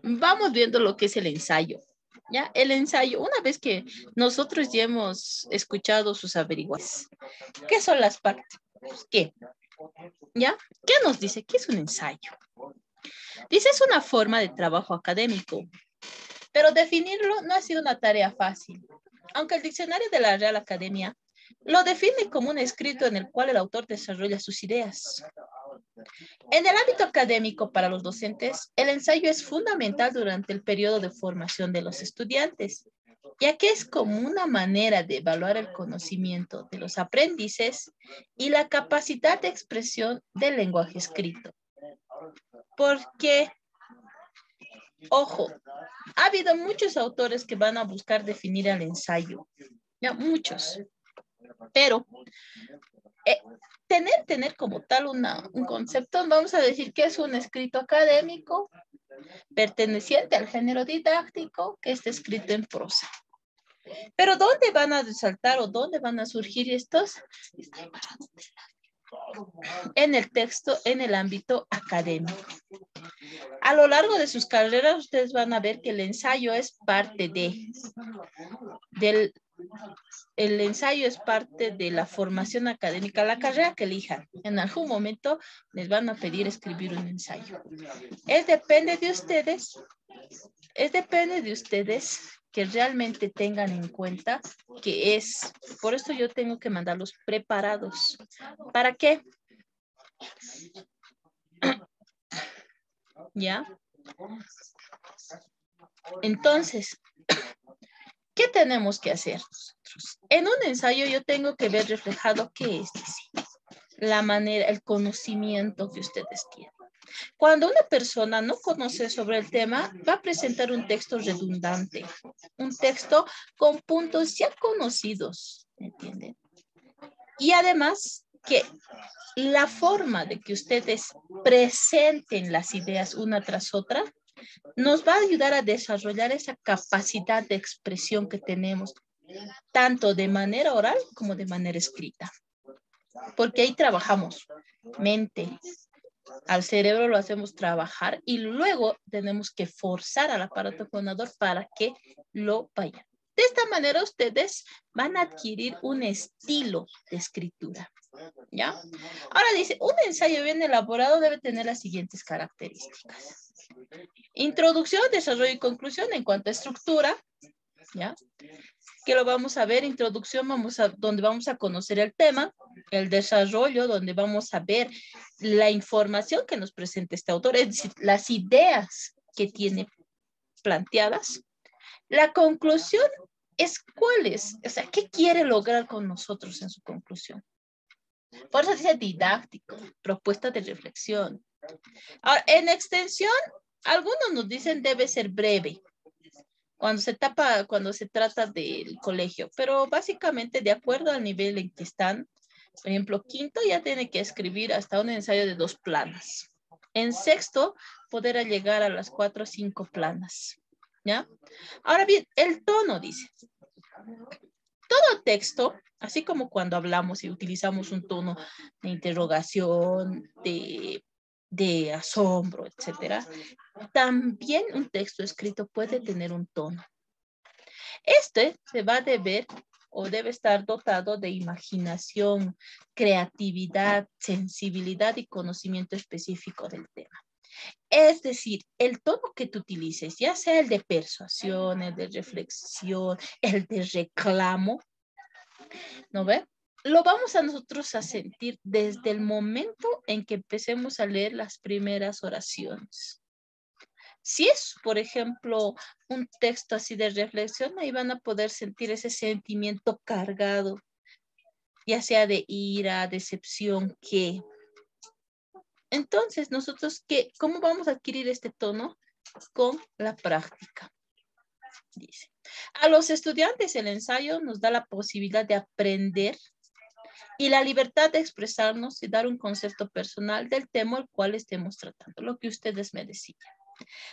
vamos viendo lo que es el ensayo. ¿Ya? El ensayo, una vez que nosotros ya hemos escuchado sus averiguaciones, ¿qué son las partes? ¿Qué? ¿Ya? ¿Qué nos dice? ¿Qué es un ensayo? Dice, es una forma de trabajo académico, pero definirlo no ha sido una tarea fácil. Aunque el diccionario de la Real Academia lo define como un escrito en el cual el autor desarrolla sus ideas. En el ámbito académico para los docentes, el ensayo es fundamental durante el periodo de formación de los estudiantes, ya que es como una manera de evaluar el conocimiento de los aprendices y la capacidad de expresión del lenguaje escrito. Porque, ojo, ha habido muchos autores que van a buscar definir el ensayo, ya muchos, pero tener como tal un concepto, vamos a decir que es un escrito académico perteneciente al género didáctico que está escrito en prosa. Pero ¿dónde van a resaltar o dónde van a surgir estos? En el texto, en el ámbito académico. A lo largo de sus carreras, ustedes van a ver que el ensayo es parte el ensayo es parte de la formación académica, la carrera que elijan. En algún momento les van a pedir escribir un ensayo. Depende de ustedes que realmente tengan en cuenta que es, por eso yo tengo que mandarlos preparados. ¿Para qué? ¿Ya? Entonces, ¿qué tenemos que hacer nosotros? En un ensayo yo tengo que ver reflejado qué es la manera, el conocimiento que ustedes tienen. Cuando una persona no conoce sobre el tema, va a presentar un texto redundante, un texto con puntos ya conocidos, ¿entienden? Y además que la forma de que ustedes presenten las ideas una tras otra nos va a ayudar a desarrollar esa capacidad de expresión que tenemos, tanto de manera oral como de manera escrita. Porque ahí trabajamos mente. Al cerebro lo hacemos trabajar y luego tenemos que forzar al aparato fonador para que lo vaya. De esta manera ustedes van a adquirir un estilo de escritura. ¿Ya? Ahora dice, un ensayo bien elaborado debe tener las siguientes características. Introducción, desarrollo y conclusión en cuanto a estructura, ¿ya? Que lo vamos a ver, introducción, donde vamos a conocer el tema, el desarrollo, donde vamos a ver la información que nos presenta este autor, es decir, las ideas que tiene planteadas. La conclusión es cuál es, o sea, qué quiere lograr con nosotros en su conclusión. Por eso dice didáctico, propuesta de reflexión. Ahora, en extensión, algunos nos dicen debe ser breve, cuando se trata del colegio, pero básicamente de acuerdo al nivel en que están, por ejemplo, quinto ya tiene que escribir hasta un ensayo de 2 planas. En sexto, poder llegar a las 4 o 5 planas, ¿ya? Ahora bien, el tono dice, todo texto, así como cuando hablamos y utilizamos un tono de interrogación, de asombro, etcétera, también un texto escrito puede tener un tono. Este se va a deber o debe estar dotado de imaginación, creatividad, sensibilidad y conocimiento específico del tema. Es decir, el tono que tú utilices, ya sea el de persuasión, el de reflexión, el de reclamo, ¿no ve? Lo vamos a nosotros a sentir desde el momento en que empecemos a leer las primeras oraciones. Si es, por ejemplo, un texto así de reflexión, ahí van a poder sentir ese sentimiento cargado, ya sea de ira, decepción, ¿qué? Entonces, nosotros, ¿cómo vamos a adquirir este tono? Con la práctica, dice. A los estudiantes el ensayo nos da la posibilidad de aprender y la libertad de expresarnos y dar un concepto personal del tema al cual estemos tratando, lo que ustedes me decían.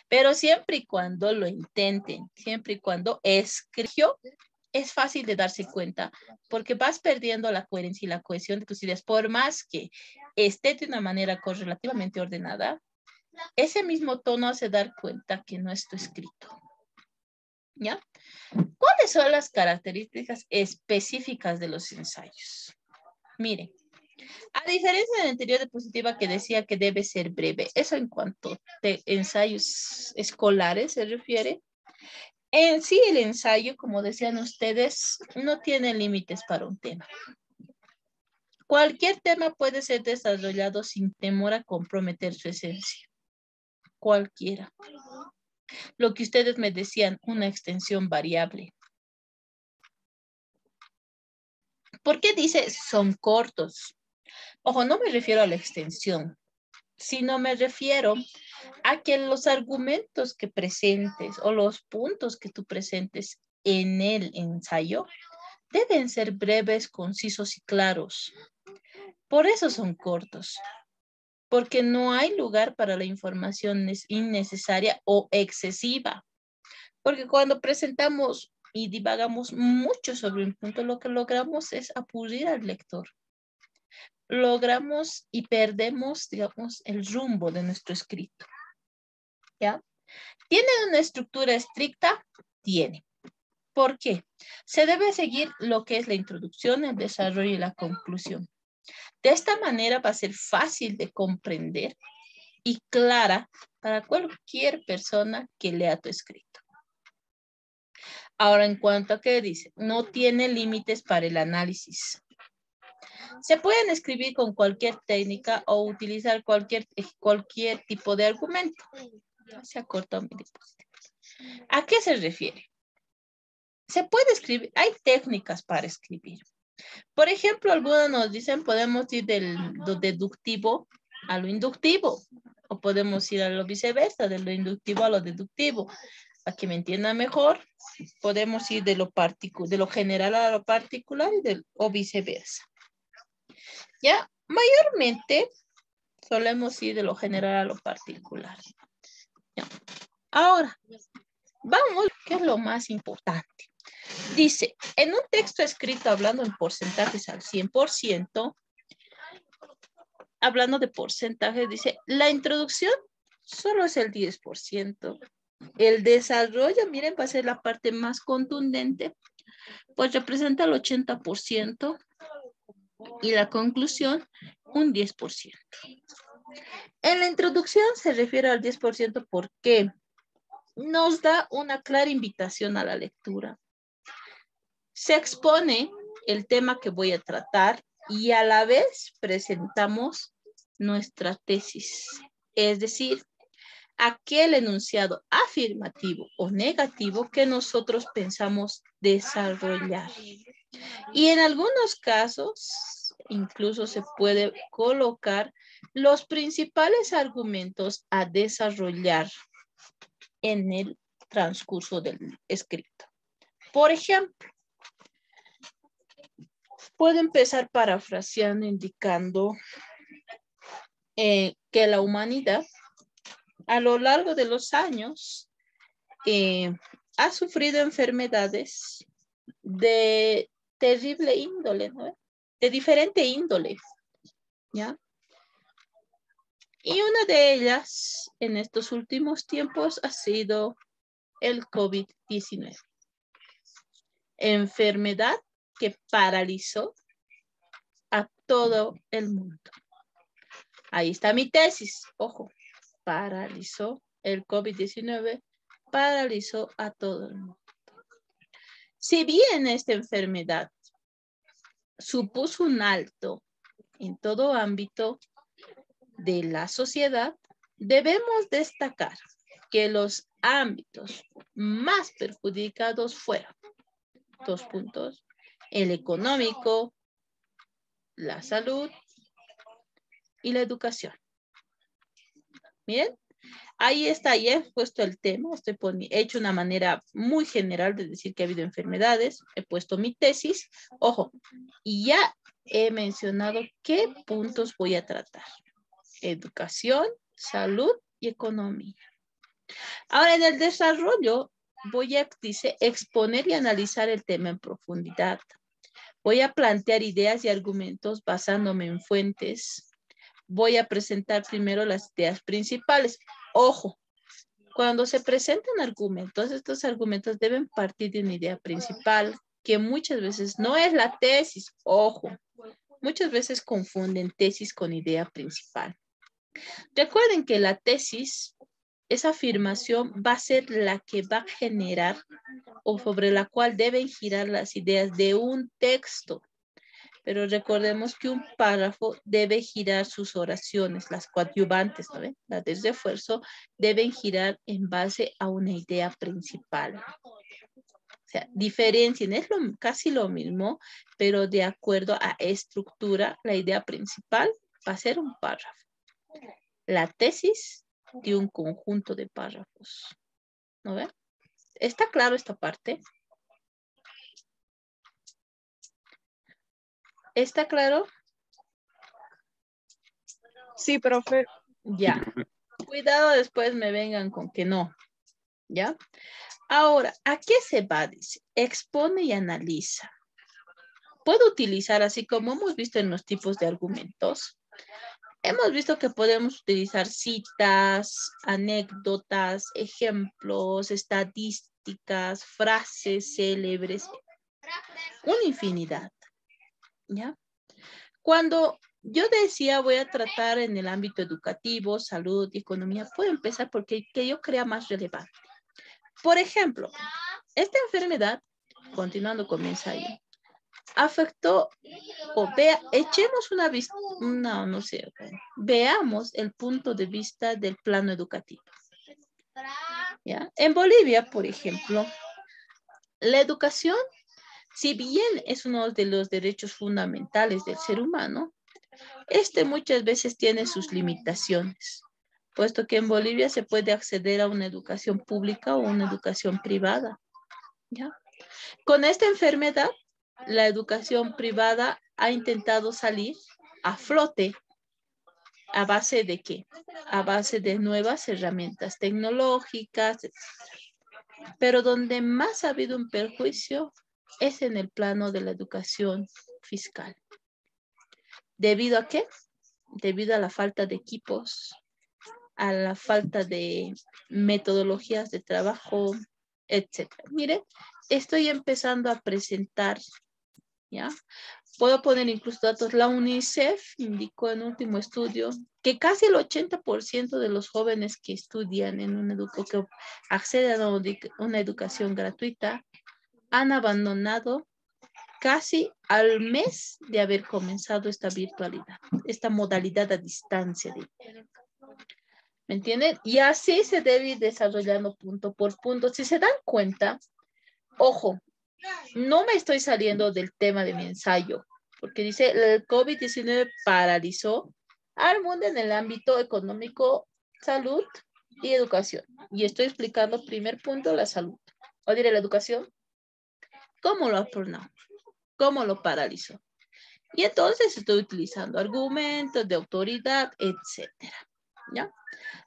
Pero siempre y cuando lo intenten, siempre y cuando escribió, es fácil de darse cuenta, porque vas perdiendo la coherencia y la cohesión de tus ideas, por más que esté de una manera relativamente ordenada, ese mismo tono hace dar cuenta que no está escrito. ¿Ya? ¿Cuáles son las características específicas de los ensayos? Miren, a diferencia de la anterior diapositiva que decía que debe ser breve, eso en cuanto a ensayos escolares se refiere. En sí, el ensayo, como decían ustedes, no tiene límites para un tema. Cualquier tema puede ser desarrollado sin temor a comprometer su esencia. Cualquiera. Lo que ustedes me decían, una extensión variable. ¿Por qué dice son cortos? Ojo, no me refiero a la extensión, sino me refiero a que los argumentos que presentes o los puntos que tú presentes en el ensayo deben ser breves, concisos y claros. Por eso son cortos, porque no hay lugar para la información innecesaria o excesiva. Porque cuando presentamos y divagamos mucho sobre un punto, lo que logramos es aburrir al lector. Logramos y perdemos, digamos, el rumbo de nuestro escrito. ¿Ya? ¿Tiene una estructura estricta? Tiene. ¿Por qué? Se debe seguir lo que es la introducción, el desarrollo y la conclusión. De esta manera va a ser fácil de comprender y clara para cualquier persona que lea tu escrito. Ahora, en cuanto a qué dice, no tiene límites para el análisis. Se pueden escribir con cualquier técnica o utilizar cualquier tipo de argumento. Se ha cortado mi diapositiva. ¿A qué se refiere? Se puede escribir, hay técnicas para escribir. Por ejemplo, algunos nos dicen podemos ir de lo deductivo a lo inductivo, o podemos ir a lo viceversa, de lo inductivo a lo deductivo. Para que me entiendan mejor, podemos ir de lo general a lo particular o viceversa. Ya, mayormente solemos ir de lo general a lo particular. Ya. Ahora, vamos, ¿qué es lo más importante? Dice, en un texto escrito hablando en porcentajes al 100%, hablando de porcentajes, dice, la introducción solo es el 10%. El desarrollo, miren, va a ser la parte más contundente, pues representa el 80% y la conclusión un 10%. En la introducción se refiere al 10% porque nos da una clara invitación a la lectura. Se expone el tema que voy a tratar y a la vez presentamos nuestra tesis, es decir, aquel enunciado afirmativo o negativo que nosotros pensamos desarrollar. Y en algunos casos, incluso se puede colocar los principales argumentos a desarrollar en el transcurso del escrito. Por ejemplo, puedo empezar parafraseando, indicando que la humanidad a lo largo de los años ha sufrido enfermedades de terrible índole, ¿no? De diferente índole, ¿ya? Y una de ellas en estos últimos tiempos ha sido el COVID-19. Enfermedad que paralizó a todo el mundo. Ahí está mi tesis, ojo, paralizó el COVID-19, paralizó a todo el mundo. Si bien esta enfermedad supuso un alto en todo ámbito de la sociedad, debemos destacar que los ámbitos más perjudicados fueron, 2 puntos, el económico, la salud y la educación. Miren, ahí está, ya he puesto el tema, he hecho una manera muy general de decir que ha habido enfermedades, he puesto mi tesis, ojo, y ya he mencionado qué puntos voy a tratar. Educación, salud y economía. Ahora, en el desarrollo, voy a, dice, exponer y analizar el tema en profundidad. Voy a plantear ideas y argumentos basándome en fuentes. Voy a presentar primero las ideas principales. Ojo, cuando se presentan argumentos, estos argumentos deben partir de una idea principal, que muchas veces no es la tesis. Ojo, muchas veces confunden tesis con idea principal. Recuerden que la tesis, esa afirmación va a ser la que va a generar o sobre la cual deben girar las ideas de un texto. Pero recordemos que un párrafo debe girar sus oraciones, las coadyuvantes, ¿no ven? Las de refuerzo deben girar en base a una idea principal. O sea, diferencien, es casi lo mismo, pero de acuerdo a estructura, la idea principal va a ser un párrafo. La tesis de un conjunto de párrafos. ¿No ven? ¿Está claro esta parte? ¿Está claro? Sí, profe. Ya. Cuidado, después me vengan con que no. ¿Ya? Ahora, ¿a qué se va? Dice, expone y analiza. Puedo utilizar, así como hemos visto en los tipos de argumentos, hemos visto que podemos utilizar citas, anécdotas, ejemplos, estadísticas, frases célebres, una infinidad, ¿ya? Cuando yo decía voy a tratar en el ámbito educativo, salud y economía, puedo empezar porque que yo crea más relevante. Por ejemplo, esta enfermedad, continuando con mi ensayo, afectó, o vea, echemos una vista, no sé, veamos el punto de vista del plano educativo. ¿Ya? En Bolivia, por ejemplo, la educación, si bien es uno de los derechos fundamentales del ser humano, este muchas veces tiene sus limitaciones, puesto que en Bolivia se puede acceder a una educación pública o una educación privada. ¿Ya? Con esta enfermedad, la educación privada ha intentado salir a flote. ¿A base de qué? A base de nuevas herramientas tecnológicas, etc. Pero donde más ha habido un perjuicio es en el plano de la educación fiscal. ¿Debido a qué? Debido a la falta de equipos, a la falta de metodologías de trabajo, etc. Mire, estoy empezando a presentar, ¿ya? Puedo poner incluso datos. La UNICEF indicó en último estudio que casi el 80% de los jóvenes que estudian en una que acceden a una educación gratuita han abandonado casi al mes de haber comenzado esta virtualidad, esta modalidad a distancia. ¿Me entienden? Y así se debe ir desarrollando punto por punto. Si se dan cuenta, ojo, no me estoy saliendo del tema de mi ensayo, porque dice el COVID-19 paralizó al mundo en el ámbito económico, salud y educación. Y estoy explicando, primer punto, la salud. O diré la educación, ¿cómo lo ha frenado? ¿Cómo lo paralizó? Y entonces estoy utilizando argumentos de autoridad, etcétera. ¿Ya?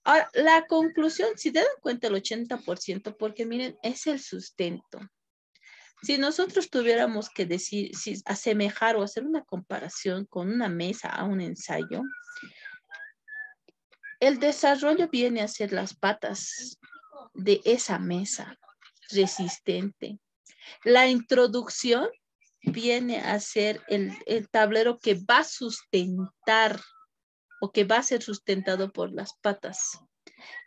Ahora, la conclusión, si te dan cuenta el 80%, porque miren, es el sustento. Si nosotros tuviéramos que decir, si asemejar o hacer una comparación con una mesa a un ensayo, el desarrollo viene a ser las patas de esa mesa resistente. La introducción viene a ser el tablero que va a sustentar o que va a ser sustentado por las patas.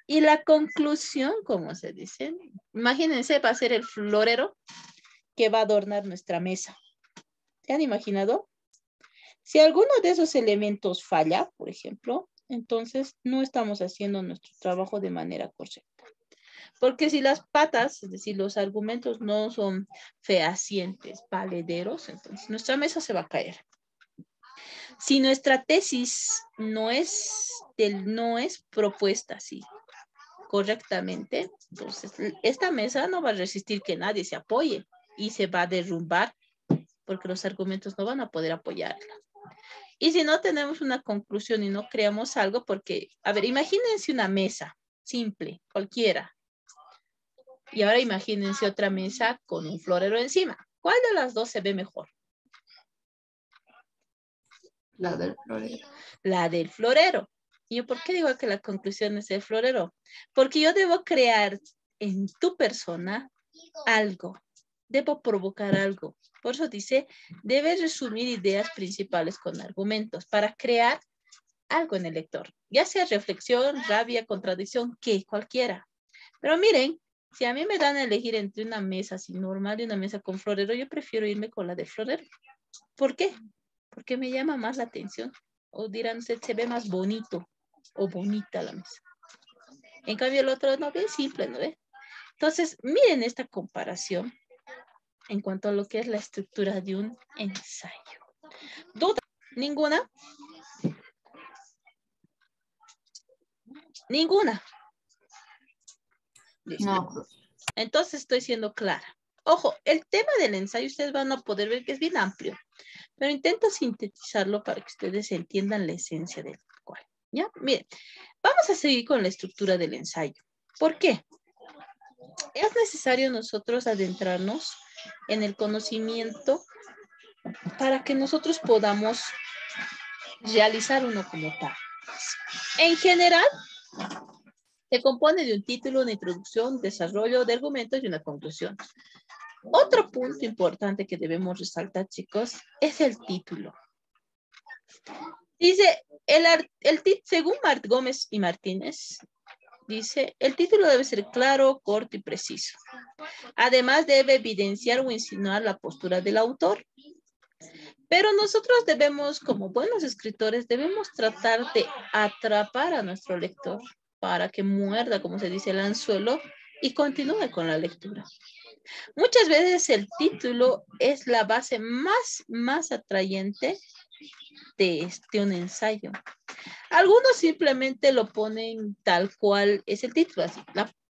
Y la conclusión, como se dice, imagínense, va a ser el florero que va a adornar nuestra mesa. ¿Se han imaginado? Si alguno de esos elementos falla, por ejemplo, entonces no estamos haciendo nuestro trabajo de manera correcta. Porque si las patas, es decir, los argumentos no son fehacientes, valederos, entonces nuestra mesa se va a caer. Si nuestra tesis no es propuesta así correctamente, entonces esta mesa no va a resistir que nadie se apoye y se va a derrumbar porque los argumentos no van a poder apoyarla. Y si no tenemos una conclusión y no creamos algo, porque, a ver, imagínense una mesa simple, cualquiera. Y ahora imagínense otra mesa con un florero encima. ¿Cuál de las dos se ve mejor? La del florero. La del florero. ¿Y yo por qué digo que la conclusión es el florero? Porque yo debo crear en tu persona algo. Debo provocar algo. Por eso dice, debes resumir ideas principales con argumentos para crear algo en el lector. Ya sea reflexión, rabia, contradicción, que cualquiera. Pero miren, si a mí me dan a elegir entre una mesa así normal y una mesa con florero, yo prefiero irme con la de florero. ¿Por qué? Porque me llama más la atención. O dirán, se ve más bonito o bonita la mesa. En cambio, el otro no, bien simple, ¿no ve? Entonces, miren esta comparación en cuanto a lo que es la estructura de un ensayo. ¿Duda? ¿Ninguna? Ninguna. Listo. No. Entonces estoy siendo clara. Ojo, el tema del ensayo ustedes van a poder ver que es bien amplio, pero intento sintetizarlo para que ustedes entiendan la esencia del cual. ¿Ya? Miren, vamos a seguir con la estructura del ensayo. ¿Por qué? Es necesario nosotros adentrarnos en el conocimiento para que nosotros podamos realizar uno como tal. En general, se compone de un título, una introducción, desarrollo de argumentos y una conclusión. Otro punto importante que debemos resaltar, chicos, es el título. Dice, según Mart Gómez y Martínez, dice, el título debe ser claro, corto y preciso. Además, debe evidenciar o insinuar la postura del autor. Pero nosotros debemos, como buenos escritores, debemos tratar de atrapar a nuestro lector para que muerda, como se dice, el anzuelo y continúe con la lectura. Muchas veces el título es la base más atrayente de un ensayo. Algunos simplemente lo ponen tal cual es el título. Así.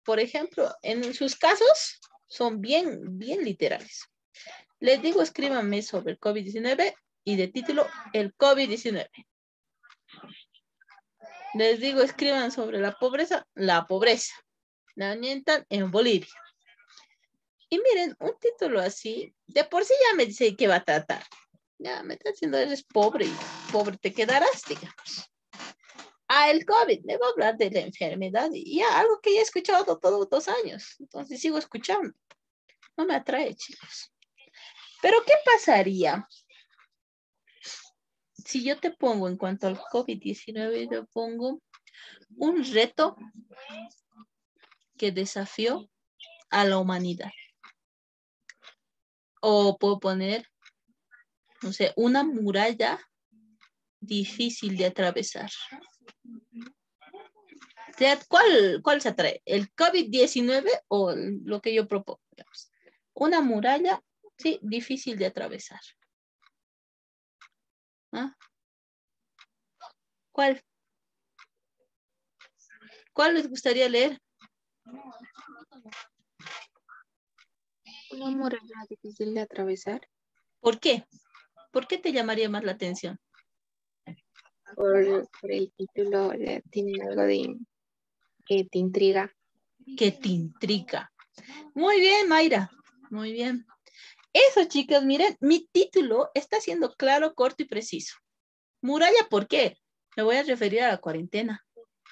Por ejemplo, en sus casos son bien literales. Les digo, escríbanme sobre el COVID-19 y de título, el COVID-19. Les digo, escriban sobre la pobreza. La orientan en Bolivia. Y miren, un título así, de por sí ya me dice que va a tratar. Ya me está diciendo, eres pobre y pobre te quedarás, digamos. El COVID, me va a hablar de la enfermedad y ya, algo que ya he escuchado todos 2 años. Entonces sigo escuchando. No me atrae, chicos. Pero, ¿qué pasaría si yo te pongo en cuanto al COVID-19, yo pongo un reto que desafió a la humanidad? O puedo poner, no sé, una muralla difícil de atravesar. ¿Cuál se atrae? ¿El COVID-19 o lo que yo propongo? Una muralla, sí, difícil de atravesar. ¿Ah? ¿Cuál? ¿Cuál les gustaría leer? Una muralla difícil de atravesar. ¿Por qué? ¿Por qué te llamaría más la atención? Por el título, tiene algo de que te intriga. Que te intriga. Muy bien, Mayra. Muy bien. Eso, chicos, miren, mi título está siendo claro, corto y preciso. Muralla, ¿por qué? Me voy a referir a la cuarentena.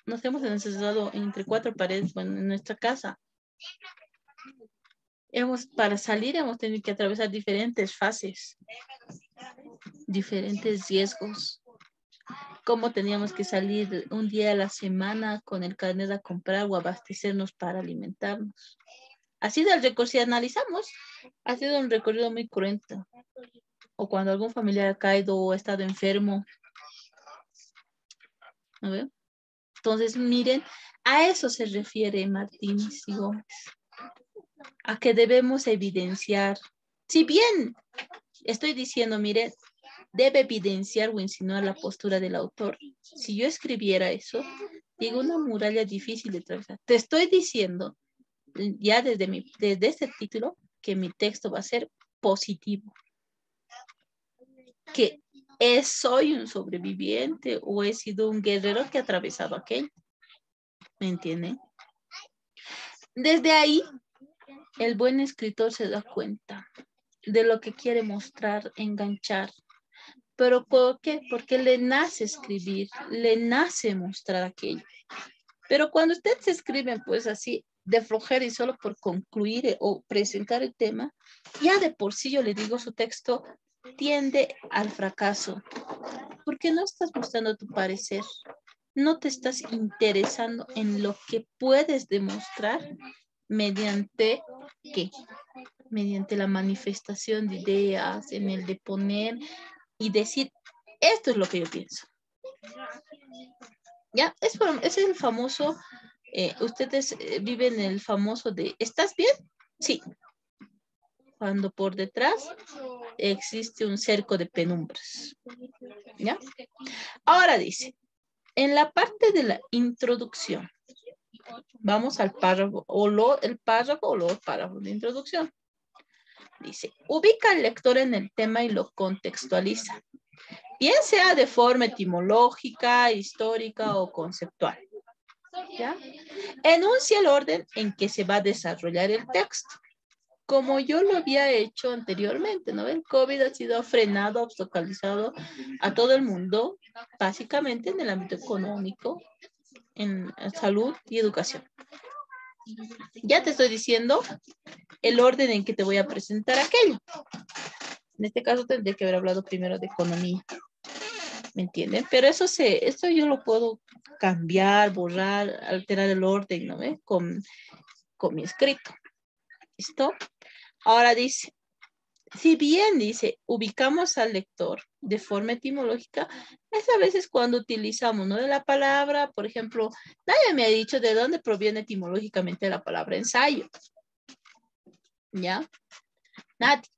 Nos hemos encerrado entre 4 paredes, bueno, en nuestra casa. Para salir hemos tenido que atravesar diferentes fases, diferentes riesgos. Cómo teníamos que salir un día a la semana con el carnet a comprar o abastecernos para alimentarnos. Ha sido el recorrido, si analizamos, ha sido un recorrido muy cruento. O cuando algún familiar ha caído o ha estado enfermo. ¿No veo? Entonces, miren, a eso se refiere Martínez y Gómez. A que debemos evidenciar. Si bien estoy diciendo, miren, debe evidenciar o insinuar la postura del autor. Si yo escribiera eso, digo una muralla difícil de atravesar. Te estoy diciendo, ya desde este título, que mi texto va a ser positivo. Que soy un sobreviviente o he sido un guerrero que ha atravesado aquello. ¿Me entienden? Desde ahí, el buen escritor se da cuenta de lo que quiere mostrar, enganchar, ¿Pero por qué? Porque le nace escribir, le nace mostrar aquello. Pero cuando usted se escribe, pues así, de flojera y solo por concluir o presentar el tema, ya de por sí yo le digo, su texto tiende al fracaso. Porque no estás mostrando tu parecer. No te estás interesando en lo que puedes demostrar mediante ¿qué? Mediante la manifestación de ideas, en el de poner y decir, esto es lo que yo pienso. Ya, es el famoso, ustedes viven el famoso de, ¿estás bien? Sí. Cuando por detrás existe un cerco de penumbras. ¿Ya? Ahora dice, en la parte de la introducción, vamos al párrafo, el párrafo o los párrafos de introducción. Dice, ubica al lector en el tema y lo contextualiza, bien sea de forma etimológica, histórica o conceptual. ¿Ya? Enuncia el orden en que se va a desarrollar el texto, como yo lo había hecho anteriormente, ¿no? El COVID ha sido frenado, obstaculizado a todo el mundo, básicamente en el ámbito económico, en salud y educación. Ya te estoy diciendo el orden en que te voy a presentar aquello. En este caso tendría que haber hablado primero de economía. ¿Me entienden? Pero eso yo lo puedo cambiar, borrar, alterar el orden, ¿no ve? Con mi escrito. ¿Listo? Ahora dice, si bien dice, ubicamos al lector de forma etimológica, es a veces cuando utilizamos, ¿no? De la palabra, por ejemplo, nadie me ha dicho de dónde proviene etimológicamente la palabra ensayo. ¿Ya? Nadie.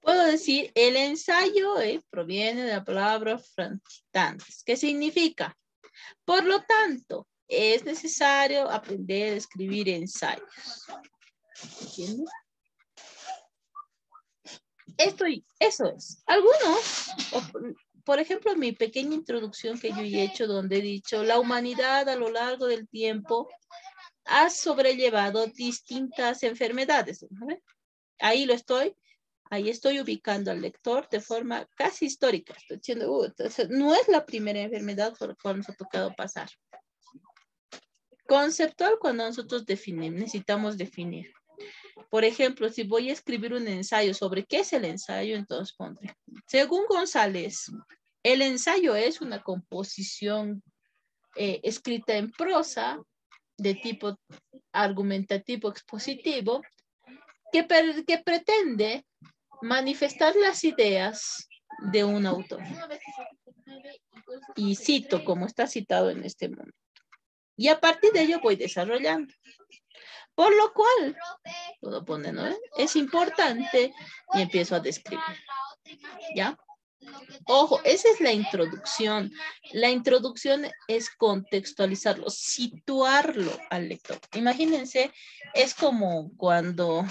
Puedo decir, el ensayo proviene de la palabra francitantes, que significa, por lo tanto, es necesario aprender a escribir ensayos. ¿Entiendes? Eso es. Algunos, por ejemplo, mi pequeña introducción que yo he hecho donde he dicho, la humanidad a lo largo del tiempo ha sobrellevado distintas enfermedades. ¿No? Ahí estoy ubicando al lector de forma casi histórica. Estoy diciendo, entonces, no es la primera enfermedad por la cual nos ha tocado pasar. Conceptual, cuando nosotros necesitamos definir. Por ejemplo, si voy a escribir un ensayo sobre qué es el ensayo, entonces pondré. Según González, el ensayo es una composición escrita en prosa de tipo argumentativo expositivo que pretende manifestar las ideas de un autor. Y cito como está citado en este momento. Y a partir de ello voy desarrollando. Por lo cual, puedo poner, ¿no? Es importante y empiezo a describir. ¿Ya? Ojo, esa es la introducción. La introducción es contextualizarlo, situarlo al lector. Imagínense, es como cuando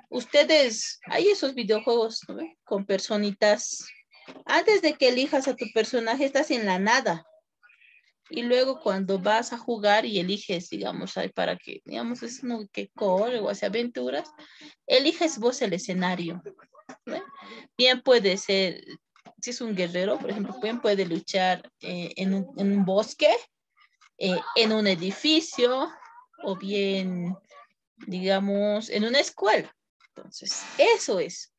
ustedes, hay esos videojuegos, ¿no? Con personitas. Antes de que elijas a tu personaje, estás en la nada. Y luego cuando vas a jugar y eliges, digamos, para que, digamos, es uno que corre o hace aventuras, eliges vos el escenario. ¿No? Bien puede ser, si es un guerrero, por ejemplo, bien puede luchar en un bosque, en un edificio, o bien, digamos, en una escuela. Entonces, eso es.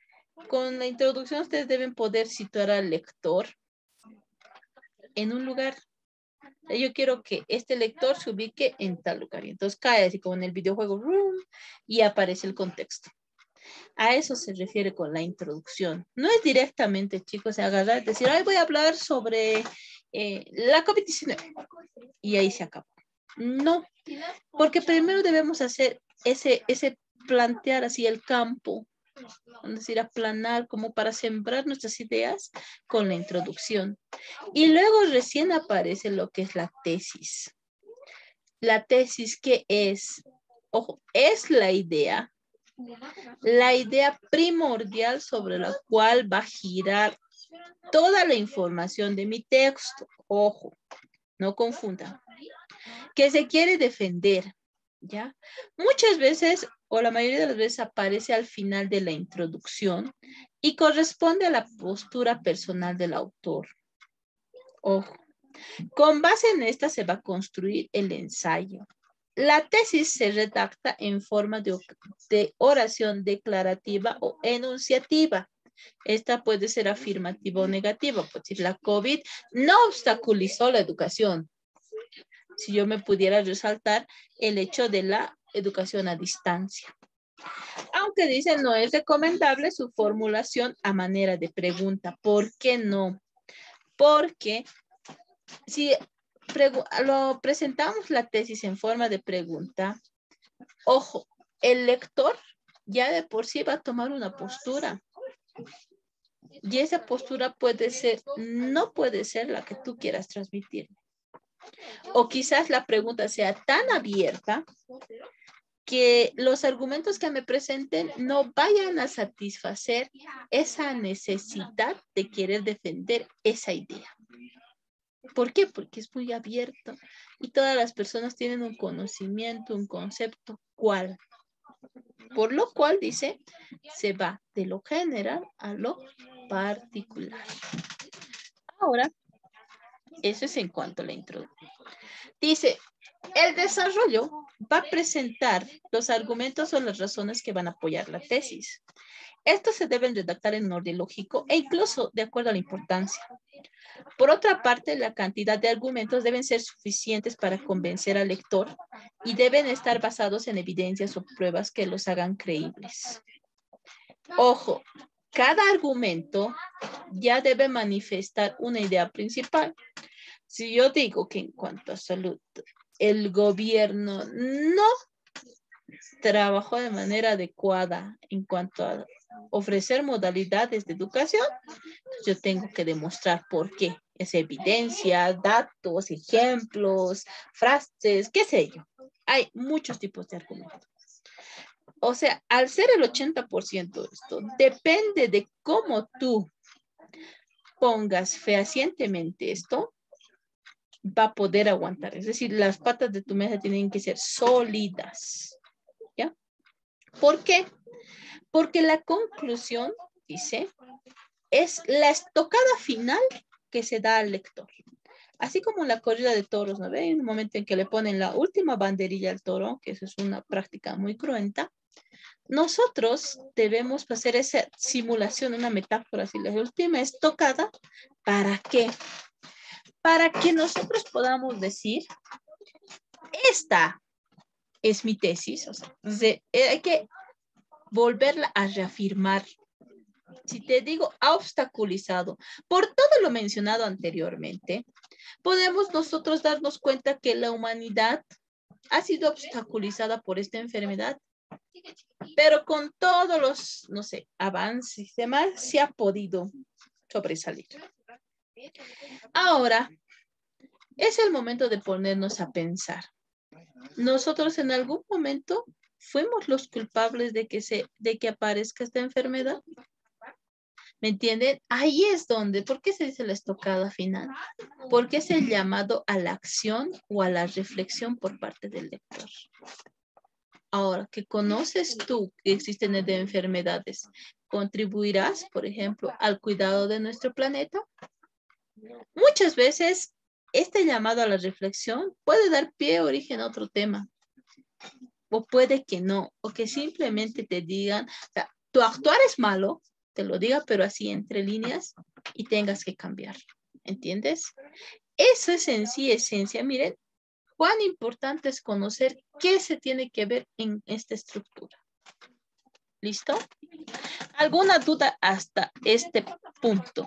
Con la introducción ustedes deben poder situar al lector en un lugar. Yo quiero que este lector se ubique en tal lugar. Y entonces cae así como en el videojuego y aparece el contexto. A eso se refiere con la introducción. No es directamente, chicos, agarrar y decir, ay, voy a hablar sobre la COVID-19. Y ahí se acabó. No, porque primero debemos hacer ese plantear así el campo, es decir, aplanar como para sembrar nuestras ideas con la introducción. Y luego recién aparece lo que es la tesis. La tesis, ¿qué es? Ojo, es la idea primordial sobre la cual va a girar toda la información de mi texto. Ojo, no confundan. Que se quiere defender, ¿ya? Muchas veces, o la mayoría de las veces, aparece al final de la introducción y corresponde a la postura personal del autor. Ojo, con base en esta se va a construir el ensayo. La tesis se redacta en forma de oración declarativa o enunciativa. Esta puede ser afirmativa o negativa. Pues si la COVID no obstaculizó la educación. Si yo me pudiera resaltar el hecho de la educación a distancia. Aunque dicen no es recomendable su formulación a manera de pregunta. ¿Por qué no? Porque si lo presentamos la tesis en forma de pregunta, ojo, el lector ya de por sí va a tomar una postura. Y esa postura puede ser, no puede ser la que tú quieras transmitir. O quizás la pregunta sea tan abierta que los argumentos que me presenten no vayan a satisfacer esa necesidad de querer defender esa idea. ¿Por qué? Porque es muy abierto y todas las personas tienen un conocimiento, un concepto, ¿cuál? Por lo cual, dice, se va de lo general a lo particular. Ahora, eso es en cuanto a la introducción. Dice, el desarrollo va a presentar los argumentos o las razones que van a apoyar la tesis. Estos se deben redactar en orden lógico e incluso de acuerdo a la importancia. Por otra parte, la cantidad de argumentos deben ser suficientes para convencer al lector y deben estar basados en evidencias o pruebas que los hagan creíbles. Ojo, cada argumento ya debe manifestar una idea principal. Si yo digo que en cuanto a salud, el gobierno no trabajó de manera adecuada en cuanto a ofrecer modalidades de educación, yo tengo que demostrar por qué. Es evidencia, datos, ejemplos, frases, qué sé yo. Hay muchos tipos de argumentos. O sea, al ser el 80% de esto, depende de cómo tú pongas fehacientemente esto, va a poder aguantar. Es decir, las patas de tu mesa tienen que ser sólidas. ¿Ya? ¿Por qué? Porque la conclusión, dice, es la estocada final que se da al lector. Así como la corrida de toros, ¿no ve? En un momento en que le ponen la última banderilla al toro, que eso es una práctica muy cruenta, nosotros debemos hacer esa simulación, una metáfora, así la última estocada, ¿para qué? Para que nosotros podamos decir, esta es mi tesis, o sea, hay que volverla a reafirmar. Si te digo, ha obstaculizado por todo lo mencionado anteriormente, podemos nosotros darnos cuenta que la humanidad ha sido obstaculizada por esta enfermedad, pero con todos los, no sé, avances y demás, se ha podido sobresalir. Ahora, es el momento de ponernos a pensar. Nosotros en algún momento fuimos los culpables de que aparezca esta enfermedad. ¿Me entienden? Ahí es donde, ¿por qué se dice la estocada final? Porque es el llamado a la acción o a la reflexión por parte del lector. Ahora, ¿qué conoces tú que existen enfermedades? ¿Contribuirás, por ejemplo, al cuidado de nuestro planeta? Muchas veces, este llamado a la reflexión puede dar pie o origen a otro tema. O puede que no, o que simplemente te digan, o sea, tu actuar es malo, te lo diga, pero así entre líneas, y tengas que cambiar. ¿Entiendes? Eso es en sí esencia. Miren, cuán importante es conocer qué se tiene que ver en esta estructura. ¿Listo? ¿Alguna duda hasta este punto?